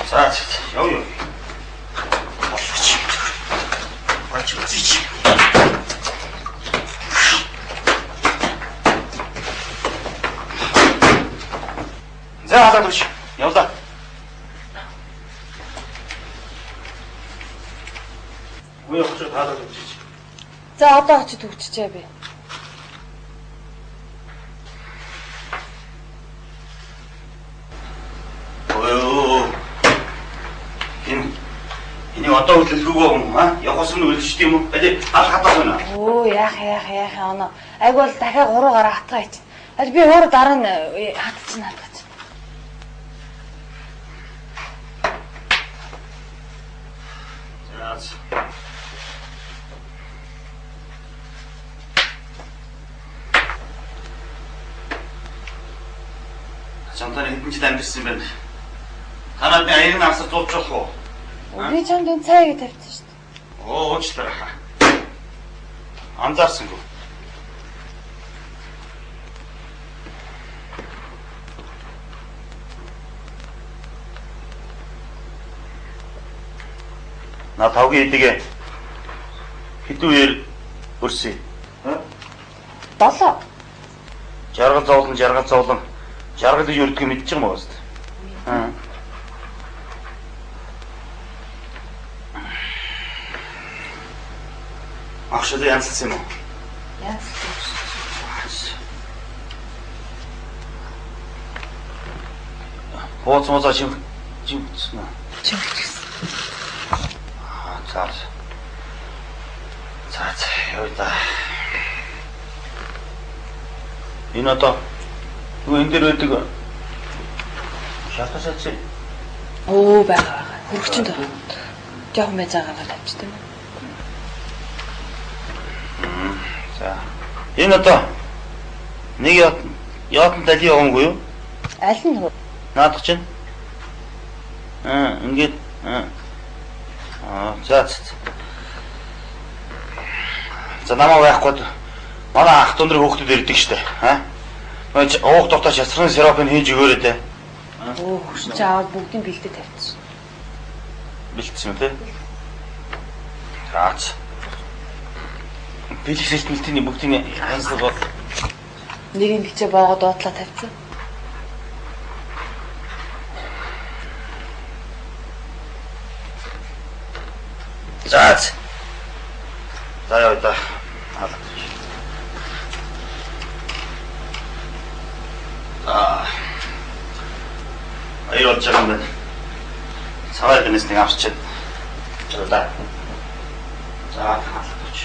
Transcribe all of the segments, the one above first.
За ёо. Бач үзье. За хадаад үч. Явлаа. Үгүй очиж хадаад үч. За одоо очиж төгччихээ би. Энэ одоо хөдлөлгөө юм аа? Явахс нь үлдчихд юм уу? Аль хатаа байна. Оо яах оноо. Айг бол дахиад 3 гараа хатгаа ич. Аль би өөр дараа нь хатчихна. За. Чамтай хэдэн жил амьдсан юм бэ? Танад аян авсар зуучих уу? Би чамд энэ цайг тавьчихсан шүү дээ. Оо уучлаарай. Анзаарсангүй. На тавгийн эдэгэ хэдэн үеэр өрсөе? 7. Жаргал зовлон. Жаргал гэж өрдгийг мэдчих юм уу? Аа. Ахшилаа янзлсан юм уу? Янзлсан. Хооцмоосаа чимсэн. Чимсэн. За яа да. Энэ одоо юу энэ дээр байдаг шатасаач. Оо байгаа. Хөргөчөнд байгаа. Жохон байж байгаагаа тавьчихсан юм. За. Энэ одоо нэг яатан дали явангүй юу? Аль нь хөө? Наадах чинь. Ингээд за. За намаа байхгүй. Манай ах дундрын хүүхдүүд ирдэг штэ. Уух дуртай шасрын сиропыг хийж өгөөрэй дээ. Оо чи аваад бүгдийг бэлдээ тавьчихсан. Бэлдсэн үү те? Раач. Бэлгэсэлт мэлтний бүгдийн хайнсаг нэрийн бичээ боогод дуудлаа тавьчихсан. За яа да. Аяа чам байна. Савар гэнэс нэг авчиад. За. За хаалгач.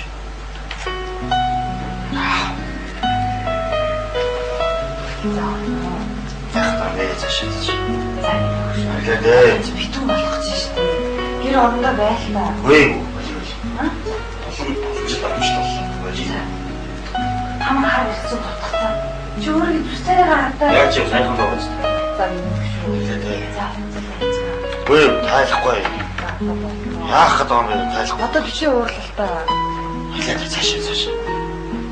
За вэзэшэж. Алlee битүү болгож шүү дээ. Гэр орондоо байлаа. Үгүй. Хам хар ирсэн дутгацаа. Чи өөрийг зүсээрээ хатаа. Яаж юм сайхан байгаа юм. За шүү. Үгүй тайлахгүй. Яах гэдэг юм бэ? Тайлахгүй. Одоо бишээ уурлал та. Хилээд цаашаа.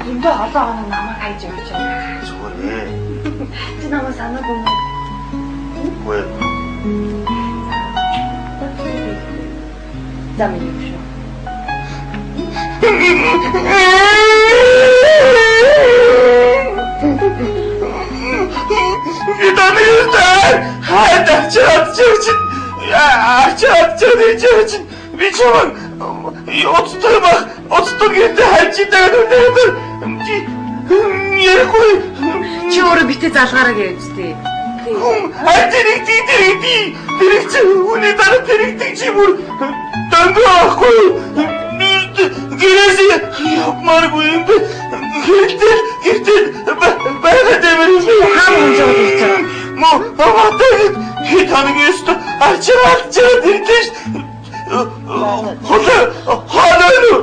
Эндээ холоо оноо намайг хайж явж байгаа. Зүгээр. Чи намайг санаагүй юм. Үгүй. За минь шүү. Видаминтай. Хайда чад. Би чамд оцтой гэдэг хайчдаг юм. Яахгүй. Чи өөрөө битээ залгаараа гэж үстэй. Тэр чи үний дараа тэрэгдэг чи бүр дангахгүй. Гэрээс явмааргүй юм бэ? Гэртээ байгаад юм. Хаан унжаад ирж байгаа. Мо аваатай хит ханагээс арчаад ирдэж. Хоолой.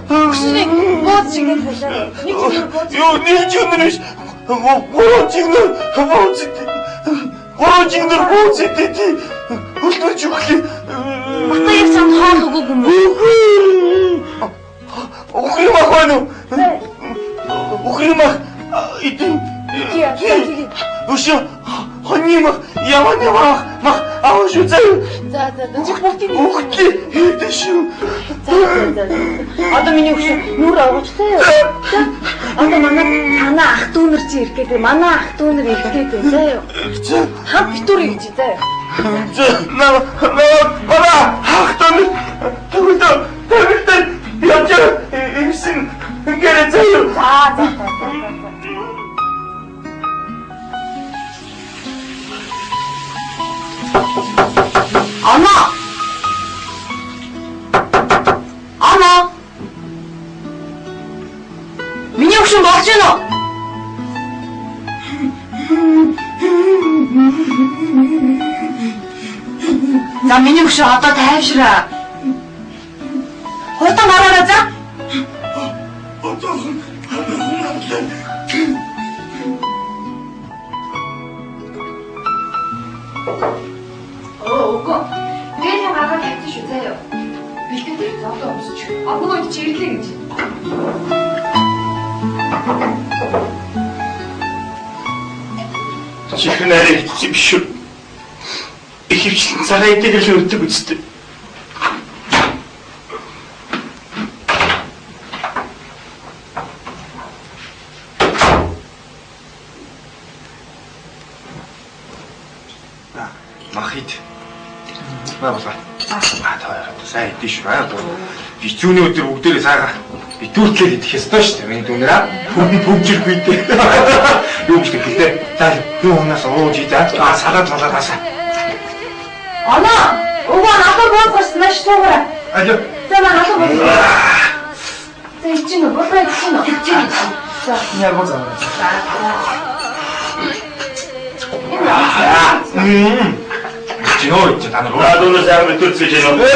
Хүсний бод чигээр болоо. Нэг чигнэрш. Гурван чигнэр бууцэд хөлтөж өглөө. Бата яг санд хаал өгөөг юм уу? Ухрымах байна уу? Ухрымах идэв. Өшөө хоньмах яваа мах аваш үзэ. За. Чи бүгдийг Хүүхдээ хийдэж шүү. За. Одоо миний хөшөө нүур оогчтой юу? Одоо манай танаа ах дүүнэр чи ирэх гэдэг. Манай ах дүүнэр ирэх гэдэг заа юу? Хам битүүр ирж заа юу? Бара хахтан тэгвэл яж ирсэн гэрээ заяа. За. Ана. Миний хөшөө болж байна уу? За миний хөшөө одоо тайвшраа. Хурдан гараарай за. Үгүй. Дээрээ гараад тавьчих шүү заяа. Бэлтгэл зовлоо өмсөж. Нөгөө чи ирлээ гэж. Чихэн арай хэцүү биш үү? Их хвчлэн цагаан эдэг л өртөг үсттэй. Махид. Баалга. Сайн идэв шүү. Бицүүний өдөр бүгдээрээ сайхан битүүртлээ идэх ёстой шүү дээ. Энэ дүнээр хүнд хөвжиргүй дээ. Юу гэж хэлээ. За юу унаас ууж идэ. Сагаад хаасаа. Ана, угаа надад боосгоос маш суугаа. Алё. За надад боос. За ичнэ, боосоо ичнэ. За. Яа боосоо. Жоо та нар өнөө сайхан мэдүүлж байна уу?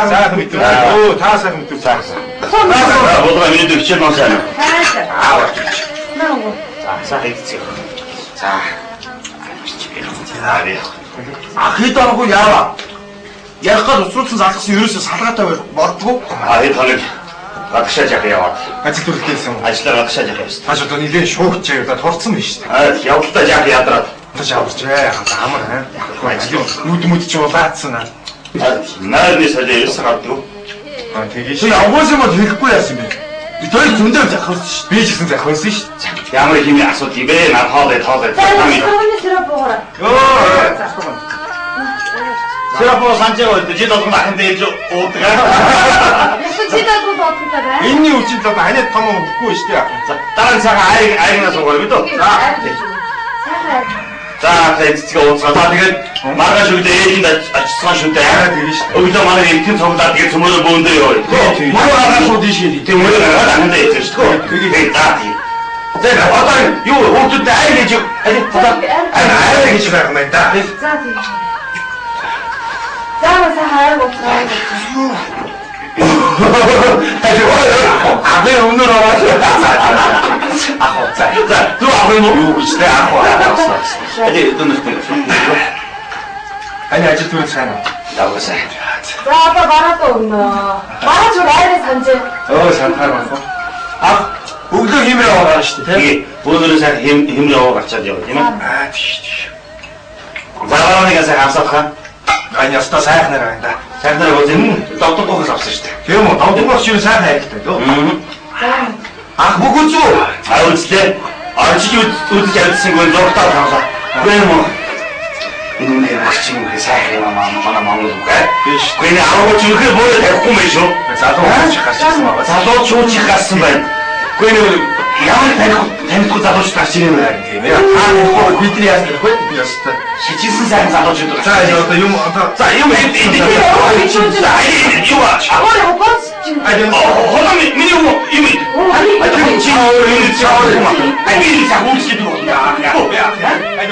Сайхан мэдүүлж. Оо та сайхан мэдүүлж цаасан. Болоо миний дэвчээр нөө сайн. Аа. Наа. За хийцээ. За. Хэд аргагүй яава. Ярахад уцруулсан залгасан ерөөсөө салгаатай бордгоо. Хэд хоног гадагшаа яах яваад. Ажил төрөлхийсэн. Ажлаа гадагшаа яах явсан. Тааш одоо нилээн шуугч яваад хурцсан биш үү? Явдалтай яах ядраад. Шаварчээ амар ажил нүд ч улаацсан аа. Наарны солио ерөөсөө гардаг. Тэгээ шүү. Явгуулсан бол хэлэхгүй яасан бэ? Би тэр зөндөө захиалсан шүү. Би ч гэсэн захиалсан шүү. Ямар хэмээ асууд юм бэ? Наа хоолой. Тэрний сироп уугаа. Сироп санчаа өгдөө чи долгон ахын дээж уудаг. Ястаа чи дагуу бодлоо бай. Энэний үчинд одоо ханиад том өгөхгүй шүү дээ. За дараа нь цагаан айгнаас уугаа бид үү? За эцэг ууцгаа тэгээд маргааш өглөө ээжинд очсон шүү дээ. Тэгээд шүү. Өглөө манай эмтэн цуглаад тэгээд цөмөрөө бөөндөө яваа. Маргааш шууд ийшээ. Тэгээд мөрөө гараад ахандаа ийж шүү дээ. Тэгээд за тийм. Тэгээд одоо юу хүүхдүүд ай гэж ай гэж байх юм да. За тийм. За хайр боцоо. Абе өнөр аваад. За дүү авах юу гэж тэ авах. Эдээ дөнөхгүй. Ани ажил төрөл сайн уу? Яваасаа. За одоо бараад өгнө. Бараач айраа санжээ. Санахаар байна. Өглөө хэмрээ аваад шүү дээ. Тэгээ өнөрөө сайн хэмрээ аваад гарчаад яваа тийм ээ. Тийш. Зааварнаас хасах хаа. Ани яста сайхнаар байна да. Сайхнаар бол энэ давтаггоос авсан шүү дээ. Тийм үү? Давтаггоос юу сайхан хайртай лөө. Ах бүгд зү. Үзлээ. Арчиж үзэж явдсангүй зуртаа тавлаа. Гэнэ мө. Энэ үнэ агч юм хэ сайхан юм манай Монгол үгээ. Биш. Гэнэ аваач үхээ боо тавихгүй мэн шүү. Залууч гарсан байна. Залууч гарсан байна. Гэнэ ямар танихгүй залууч гарч ирэх юм байна тийм ээ. Танихгүй бидний яасан вэ? Би ястаа. Шижсэн сайн залуучууд байна. За одоо юм за юм эдээ. Юу аач? Аваа боос чи. Хоолой миний юм. Ай чи чаа. Ай би цаг үсгий дүү. Яа. Ай